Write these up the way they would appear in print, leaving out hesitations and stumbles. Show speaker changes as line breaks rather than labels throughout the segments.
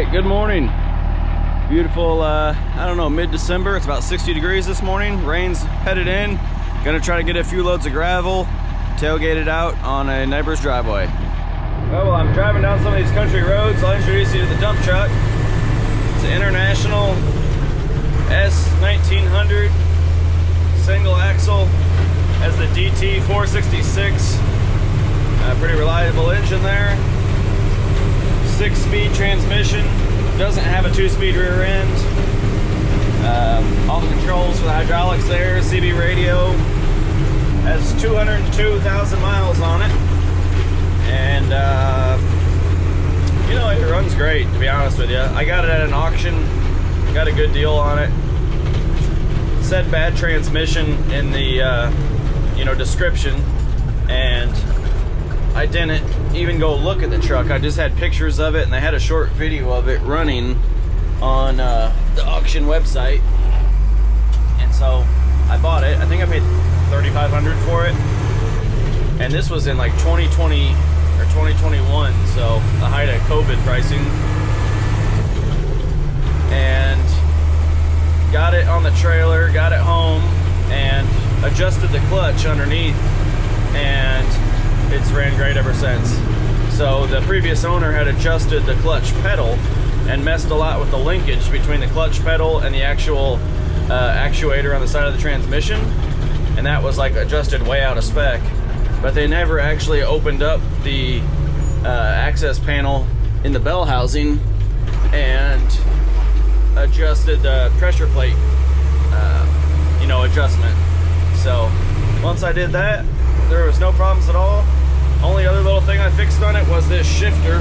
right, good morning. Beautiful, I don't know, mid-December. It's about 60 degrees this morning. Rain's headed in. Gonna try to get a few loads of gravel, tailgate it out on a neighbor's driveway. Oh, well, I'm driving down some of these country roads. I'll introduce you to the dump truck. It's an International S1900 Single Axle. Has the DT 466. Pretty reliable engine there. 6-speed transmission. Doesn't have a 2-speed rear end. All the controls for the hydraulics there. CB radio. Has 202,000 miles on it. And you know, it runs great, to be honest with you. I got it at an auction. Got a good deal on it. It said bad transmission in the you know, description, and I didn't even go look at the truck. I just had pictures of it, and they had a short video of it running on the auction website, and so I bought it. I think I paid $3,500 for it, and this was in like 2020 or 2021, so the height of COVID pricing. And got it on the trailer, got it home, and adjusted the clutch underneath, and it's ran great ever since. So the previous owner had adjusted the clutch pedal and messed a lot with the linkage between the clutch pedal and the actual actuator on the side of the transmission, and that was like adjusted way out of spec. But they never actually opened up the access panel in the bell housing and adjusted the pressure plate you know, adjustment. So once I did that, there was no problems at all. Only other little thing I fixed on it was this shifter.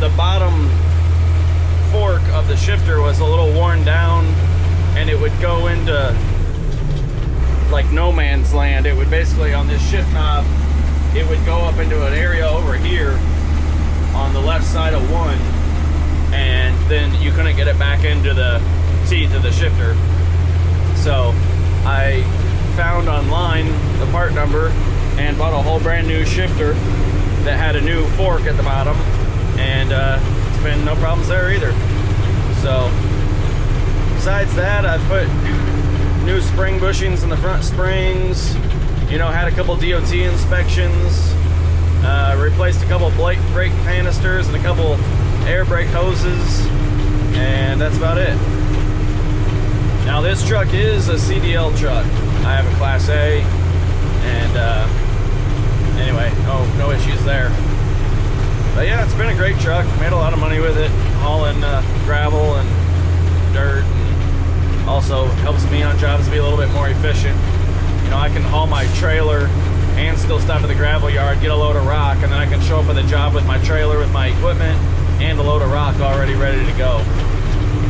The bottom fork of the shifter was a little worn down, and it would go into like no man's land. It would basically, on this shift knob, it would go up into an area over here on the left side of one, and then you couldn't get it back into the teeth of the shifter. So I found online the part number and bought a whole brand new shifter that had a new fork at the bottom, and it's been no problems there either. So besides that, I've put new spring bushings in the front springs, you know, had a couple DOT inspections, replaced a couple brake canisters and a couple air brake hoses, and that's about it. Now this truck is a CDL truck. I have a Class A, and anyway, no issues there. But yeah, it's been a great truck. Made a lot of money with it, hauling gravel and dirt, and also helps me on jobs to be a little bit more efficient. You know, I can haul my trailer and still stop at the gravel yard, get a load of rock, and then I can show up at the job with my trailer, with my equipment, and a load of rock already ready to go.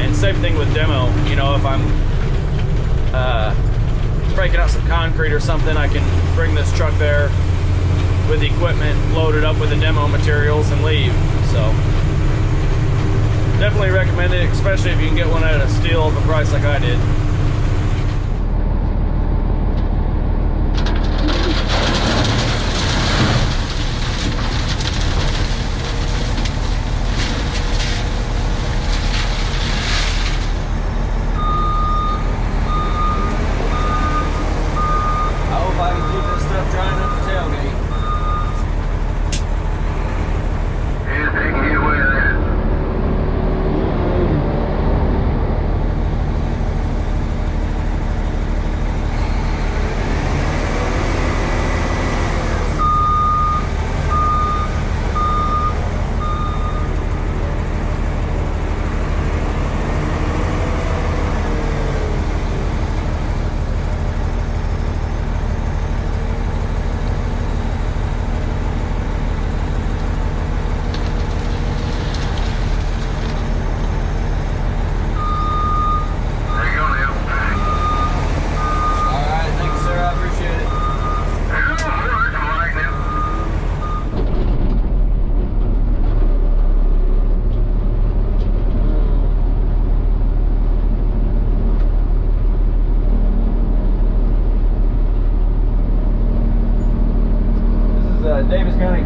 And same thing with demo. You know, if I'm breaking out some concrete or something, I can bring this truck there with the equipment loaded up with the demo materials and leave. So definitely recommend it, especially if you can get one at a steal of a price like I did.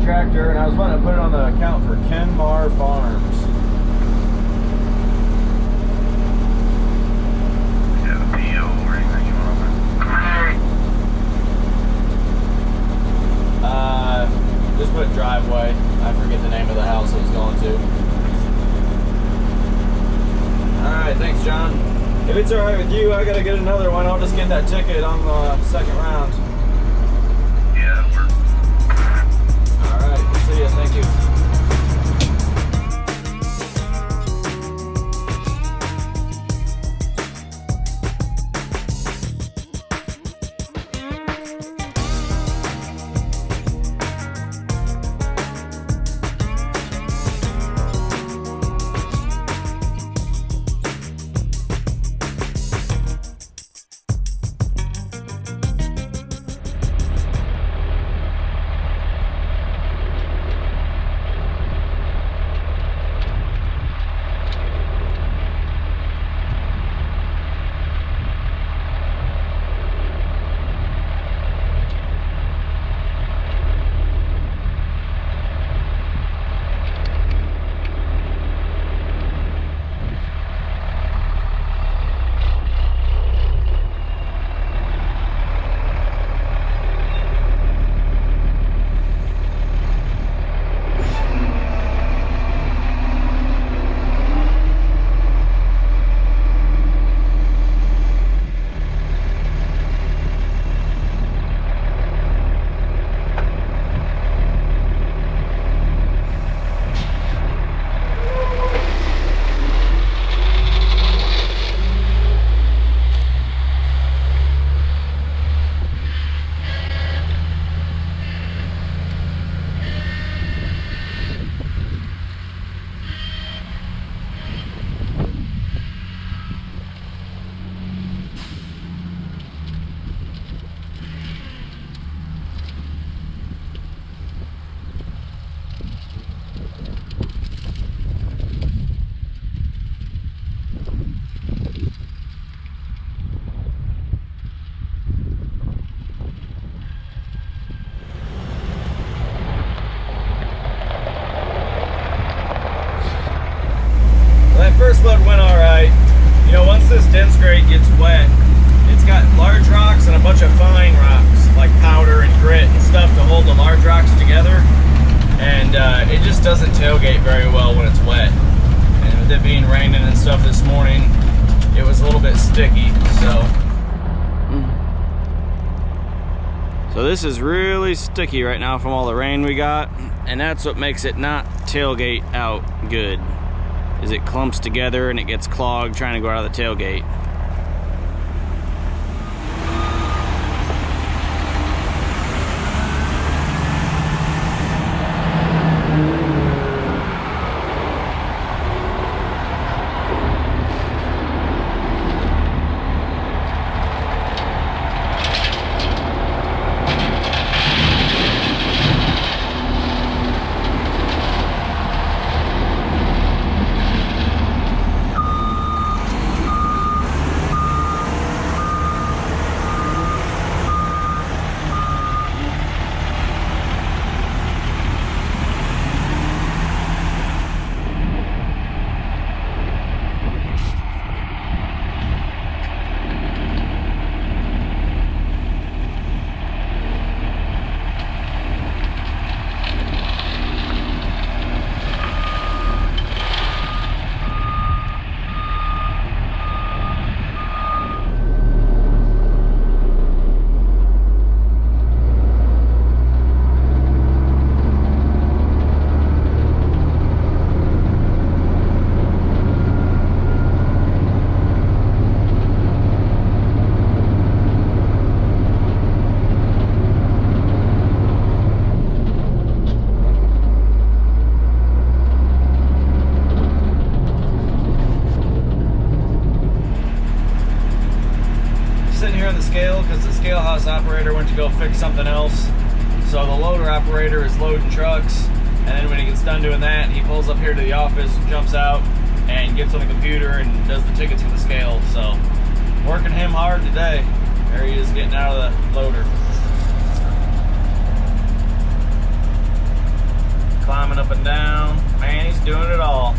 tractor, and I was wanting to put it on the account for Kenmar Farms.
Yeah, the PO or anything you want
to just put driveway. I forget the name of the house it was going to. Alright, thanks, John. If it's alright with you, I gotta get another one. I'll just get that ticket on the second round.
Yeah, that works.
Alright, see ya. Thank you. First load went alright. You know, once this dense grade gets wet, it's got large rocks and a bunch of fine rocks, like powder and grit and stuff to hold the large rocks together. And it just doesn't tailgate very well when it's wet. And with it being raining and stuff this morning, it was a little bit sticky, So this is really sticky right now from all the rain we got, and that's what makes it not tailgate out good. Is it clumps together and it gets clogged trying to go out of the tailgate. Because the scale house operator went to go fix something else. So the loader operator is loading trucks, and then when he gets done doing that, he pulls up here to the office, jumps out, and gets on the computer and does the tickets for the scale. So working him hard today. There he is getting out of the loader. climbing up and down. Man, he's doing it all.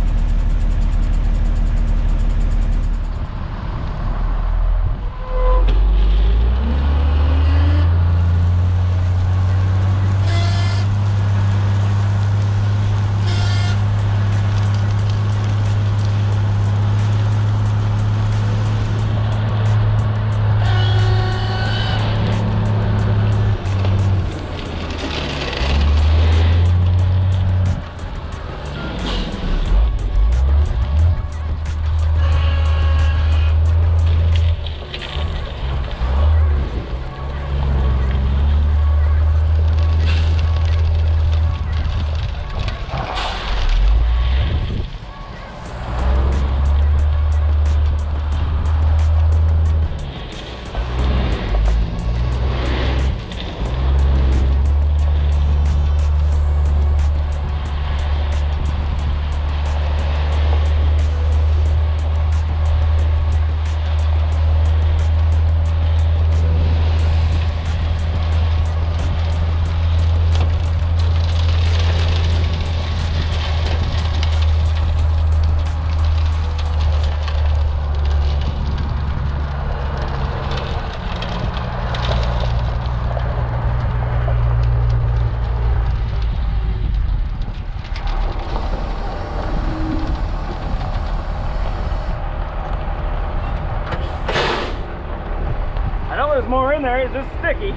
There's more in there, it's just sticky.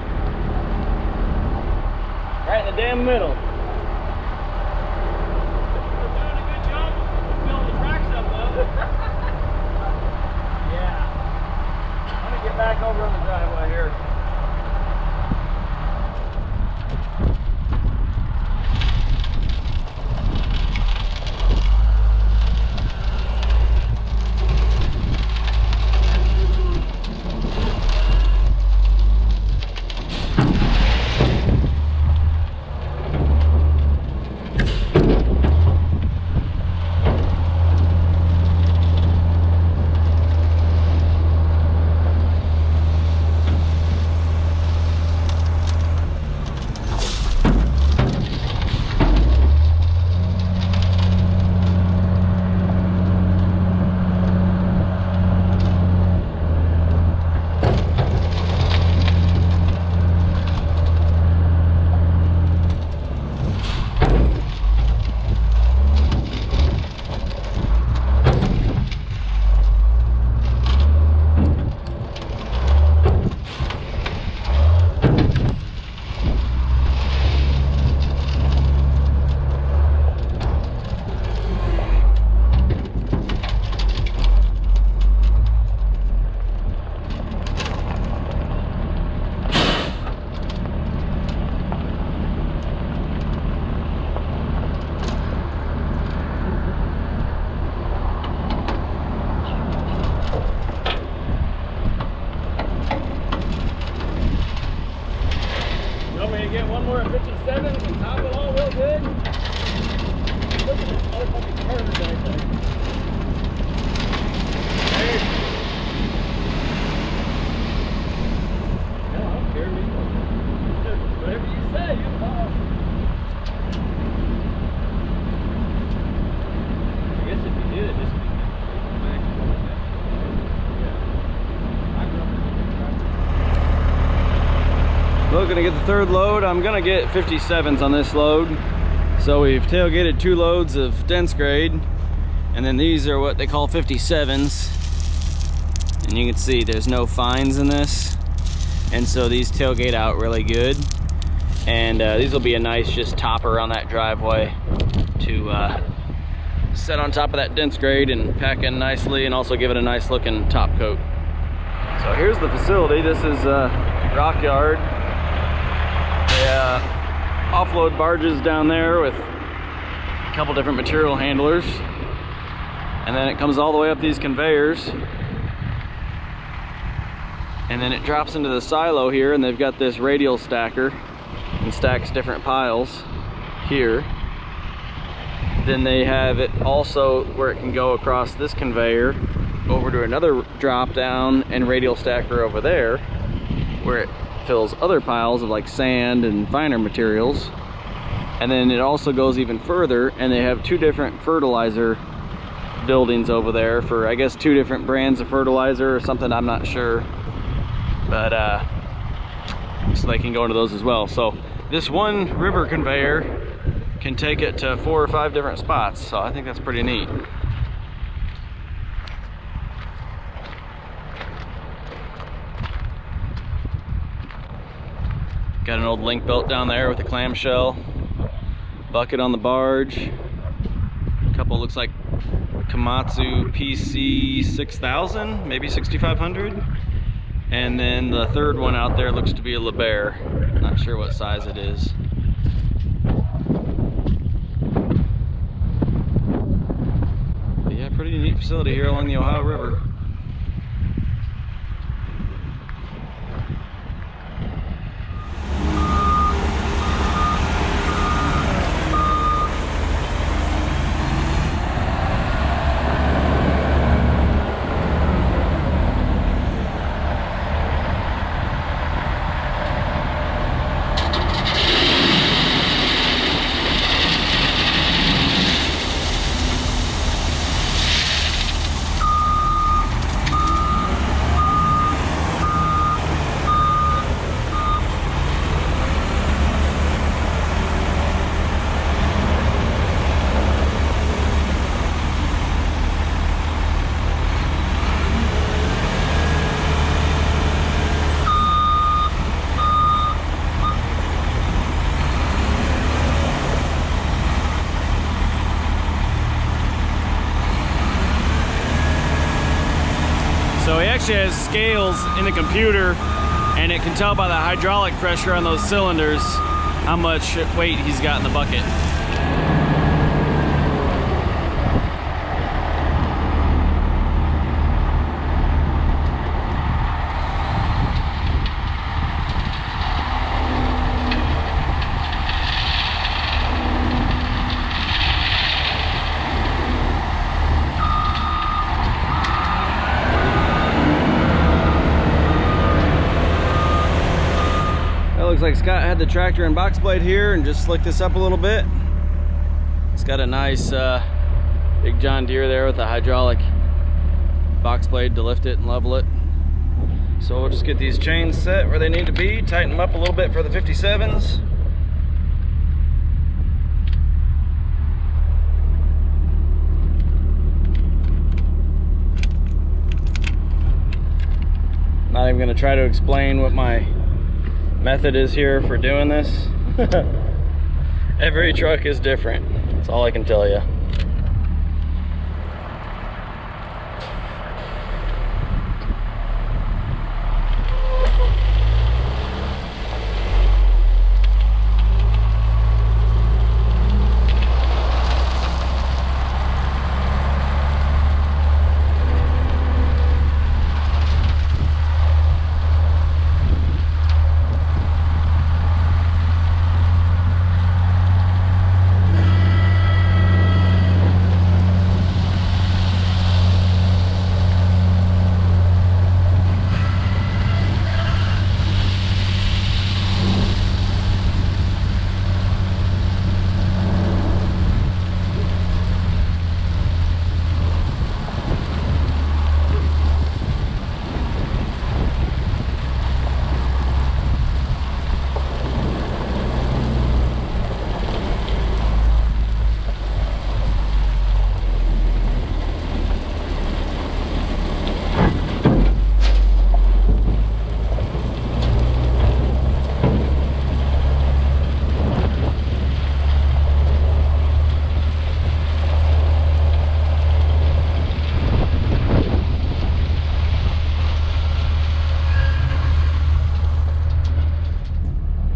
Right in the damn middle. We're doing a good job of filling the tracks up though. Yeah. Let me get back over on the driveway here. Get one more at 57s and top it all real good. Look at this motherfucking curve right there. Hey. Yeah, I don't care. Whatever you say, you're the boss. I guess if you did it, just back and forth. Yeah. I grew up in Looking to get the third load. I'm gonna get 57s on this load. So we've tailgated 2 loads of dense grade, and then these are what they call 57s. And you can see there's no fines in this, and so these tailgate out really good. And these will be a nice just topper on that driveway to set on top of that dense grade and pack in nicely, and also give it a nice looking top coat. So here's the facility. This is Rock Yard. Offload barges down there with a couple different material handlers, and then it comes all the way up these conveyors, and then it drops into the silo here, and they've got this radial stacker and stacks different piles here. Then they have it also where it can go across this conveyor over to another drop down and radial stacker over there where it fills other piles of like sand and finer materials. And then it also goes even further, and they have 2 different fertilizer buildings over there for, I guess, 2 different brands of fertilizer or something, I'm not sure. But so they can go into those as well. So this one river conveyor can take it to 4 or 5 different spots, so I think that's pretty neat. Got an old link belt down there with a clamshell, bucket on the barge, a couple looks like Komatsu PC 6000, maybe 6500, and then the third one out there looks to be a LeBaire. Not sure what size it is. But yeah, pretty neat facility here along the Ohio River. So he actually has scales in the computer, and it can tell by the hydraulic pressure on those cylinders how much weight he's got in the bucket. Looks like Scott had the tractor and box blade here and just slicked this up a little bit. It's got a nice big John Deere there with a hydraulic box blade to lift it and level it. So we'll just get these chains set where they need to be, tighten them up a little bit for the 57s. Not even going to try to explain what my method is here for doing this. Every truck is different. That's all I can tell you.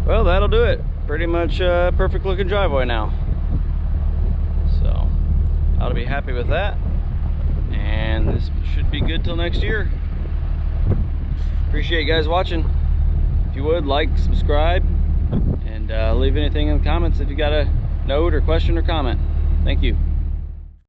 Well, that'll do it. Pretty much a perfect looking driveway now. So I'll be happy with that. And this should be good till next year. Appreciate you guys watching. If you would, like, subscribe, and leave anything in the comments if you got a note or question or comment. Thank you.